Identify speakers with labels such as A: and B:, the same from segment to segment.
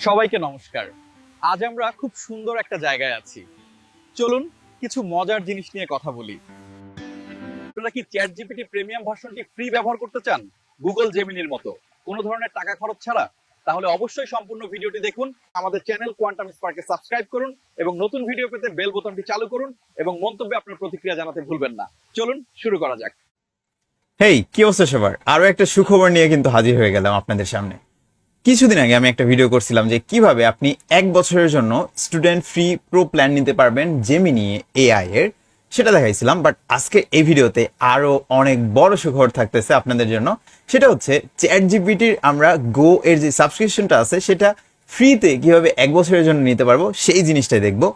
A: সবাইকে নমস্কার। আজ আমরা খুব সুন্দর একটা জায়গায় আছি। চলুন কিছু মজার জিনিস নিয়ে কথা বলি। আপনারা কি চ্যাট জিপিটি প্রিমিয়াম ভার্সনটি ফ্রি ব্যবহার করতে চান, গুগল জেমিনির মতো কোনো ধরনের টাকা খরচ ছাড়া? তাহলে অবশ্যই সম্পূর্ণ ভিডিওটি দেখুন। আমাদের চ্যানেল কোয়ান্টাম স্পার্কে সাবস্ক্রাইব করুন এবং নতুন ভিডিও পেতে বেল বোতামটি চালু করুন এবং মন্তব্যে আপনার প্রতিক্রিয়া জানাতে ভুলবেন না। চলুন শুরু করা যাক।
B: হেই, কি অবস্থা সবার? আরো একটা সুখবর নিয়ে কিন্তু হাজির হয়ে গেলাম আপনাদের সামনে। কিছুদিন আগে আমি একটা ভিডিও করছিলাম যে কিভাবে আপনি 1 বছরের জন্য স্টুডেন্ট ফ্রি প্রো প্ল্যান নিতে পারবেন জেমিনি এআই এর, সেটা দেখাইছিলাম। বাট আজকে এই ভিডিওতে আরো অনেক বড় সুখবর থাকতেছে আপনাদের জন্য। সেটা হচ্ছে চ্যাট জিপিটির আমরা গো এর যে সাবস্ক্রিপশনটা আছে সেটা ফ্রিতে কিভাবে 1 বছরের জন্য নিতে পারবো সেই জিনিসটাই দেখবো।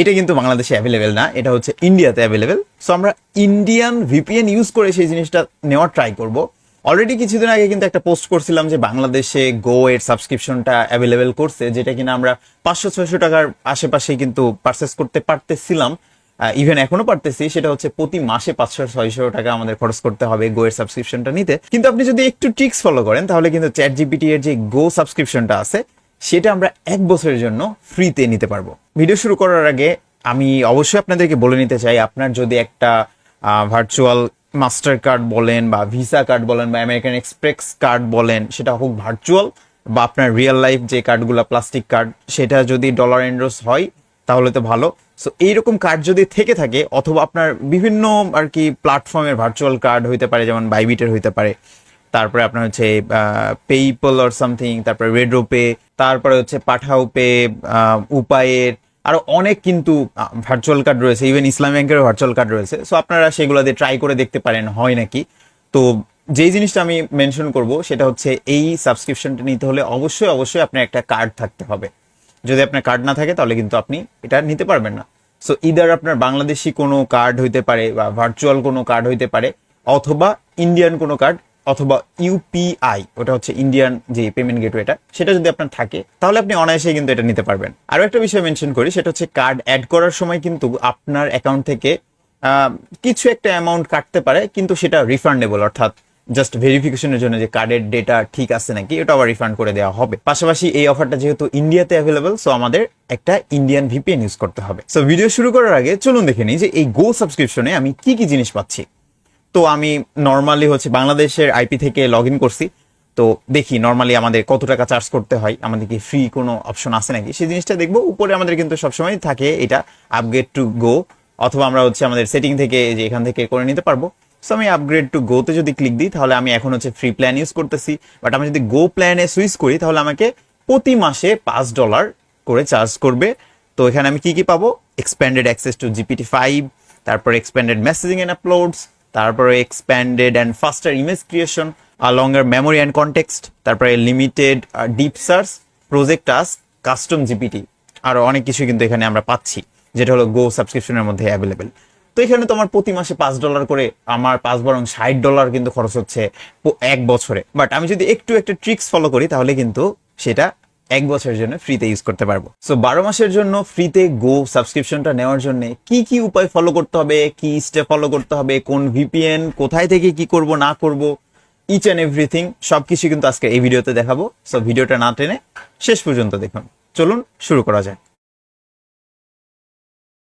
B: এটা কিন্তু বাংলাদেশে অ্যাভেলেবেল না, এটা হচ্ছে ইন্ডিয়াতে অ্যাভেলেবেল। সো আমরা ইন্ডিয়ান ভিপিএন ইউজ করে সেই জিনিসটা নেওয়ার ট্রাই করব। অলরেডি কিছুদিন আগে কিন্তু একটা পোস্ট করছিলাম যে বাংলাদেশে গো এর সাবস্ক্রিপশনটা অ্যাভেলেবেল করছে, যেটা কিনা আমরা 500-600 টাকার আশেপাশে কিন্তু পারচেস করতে পারতেছিলাম। ইভেন এখনো পারতেছি। সেটা হচ্ছে প্রতি মাসে 500-600 টাকা আমাদের খরচ করতে হবে গো এর সাবস্ক্রিপশনটা নিতে। কিন্তু আপনি যদি একটু ট্রিক্স ফলো করেন তাহলে কিন্তু চ্যাট জিপিটি এর যে গো সাবস্ক্রিপশনটা আছে সেটা আমরা 1 বছরের জন্য ফ্রিতে নিতে পারবো। ভিডিও শুরু করার আগে আমি অবশ্যই আপনাদেরকে বলে নিতে চাই, আপনার যদি একটা ভার্চুয়াল মাস্টার কার্ড বলেন বা ভিসা কার্ড বলেন বা আমেরিকান এক্সপ্রেস কার্ড বলেন, সেটা হোক ভার্চুয়াল বা আপনার রিয়েল লাইফ যে কার্ডগুলো প্লাস্টিক কার্ড, সেটা যদি ডলার এন্ডোর্স হয় তাহলে তো ভালো। সো এইরকম কার্ড যদি থেকে থাকে, অথবা আপনার বিভিন্ন আর কি প্ল্যাটফর্মের ভার্চুয়াল কার্ড হইতে পারে, যেমন বাইবিটের হইতে পারে, তারপরে আপনার হচ্ছে পেইপল অর সামথিং, তারপরে রেড্রো পে, তারপরে হচ্ছে পাঠাও পে, উপায়ের আরো অনেক কিন্তু ভার্চুয়াল কার্ড রয়েছে। ইভেন ইসলামী ব্যাংকেরও ভার্চুয়াল কার্ড রয়েছে। সো আপনারা সেগুলো দিয়ে ট্রাই করে দেখতে পারেন হয় নাকি। তো যেই জিনিসটা আমি মেনশন করব সেটা হচ্ছে এই সাবস্ক্রিপশনটা নিতে হলে অবশ্যই অবশ্যই আপনার একটা কার্ড থাকতে হবে। যদি আপনার কার্ড না থাকে তাহলে কিন্তু আপনি এটা নিতে পারবেন না। সো ইদার আপনার বাংলাদেশি কোনো কার্ড হইতে পারে বা ভার্চুয়াল কোনো কার্ড হইতে পারে, অথবা ইন্ডিয়ান কোনো কার্ড, অথবা ইউপিআই, ওটা হচ্ছে ইন্ডিয়ান যে পেমেন্ট গেটওয়েটা, সেটা যদি আপনার থাকে তাহলে আপনি অনায়াসে কিন্তু এটা নিতে পারবেন। আরো একটা বিষয় মেনশন করি, সেটা হচ্ছে কার্ড অ্যাড করার সময় কিন্তু আপনার অ্যাকাউন্ট থেকে কিছু একটা অ্যামাউন্ট কাটতে পারে, কিন্তু সেটা রিফান্ডেবল, অর্থাৎ জাস্ট ভেরিফিকেশনের জন্য যে কার্ডের ডেটা ঠিক আছে নাকি, এটা আবার রিফান্ড করে দেওয়া হবে। পাশাপাশি এই অফারটা যেহেতু ইন্ডিয়াতে অ্যাভেলেবল, সো আমাদের একটা ইন্ডিয়ান ভিপিএন ইউজ করতে হবে। সো ভিডিও শুরু করার আগে চলুন দেখে নিই যে এই গো সাবস্ক্রিপশনে আমি কি কি জিনিস পাচ্ছি। তো আমি নর্মালি হচ্ছে বাংলাদেশের আইপি থেকে লগ ইন করছি। তো দেখি নর্মালি আমাদের কত টাকা চার্জ করতে হয়, আমাদের কি ফ্রি কোনো অপশন আছে নাকি সেই জিনিসটা দেখবো। উপরে আমাদের কিন্তু সবসময় থাকে এটা আপগ্রেড টু গো, অথবা আমরা হচ্ছে আমাদের সেটিং থেকে যে এখান থেকে করে নিতে পারবো। সো আমি আপগ্রেড টু গোতে যদি ক্লিক দিই তাহলে আমি এখন হচ্ছে ফ্রি প্ল্যান ইউজ করতেছি। বাট আমি যদি গো প্ল্যানে সুইচ করি তাহলে আমাকে প্রতি মাসে $5 করে চার্জ করবে। তো এখানে আমি কি কি পাবো? এক্সপ্যান্ডেড অ্যাক্সেস টু GPT-5, তারপর এক্সপ্যান্ডেড মেসেজিং এন্ড আপলোডস, তারপরে expanded and faster image creation, longer memory and context, তারপরে limited deep search, project task, custom GPT, আরো অনেক কিছু কিন্তু এখানে আমরা পাচ্ছি, যেটা হলো গো সাবস্ক্রিপশনের মধ্যে অ্যাভেলেবেল। তো এখানে তো আমার প্রতি মাসে $5 করে, আমার 5 বরং $60 কিন্তু খরচ হচ্ছে 1 বছরে। বাট আমি যদি একটু একটা ট্রিক্স ফলো করি তাহলে কিন্তু সেটা 1 বছরের জন্য ফ্রিতে ইউজ করতে পারবো। সো 12 মাসের জন্য ফ্রিতে গো সাবস্ক্রিপশনটা নেওয়ার জন্য কি কি উপায় ফলো করতে হবে, কি স্টেপ ফলো করতে হবে, কোন ভিপিএন, কোথায় থেকে কি করব না করব, ইচ অ্যান্ড এভরিথিং সবকিছু কিন্তু আজকে এই ভিডিওতে দেখাবো। সো ভিডিওটা না টেনে শেষ পর্যন্ত দেখুন। চলুন শুরু করা যায়।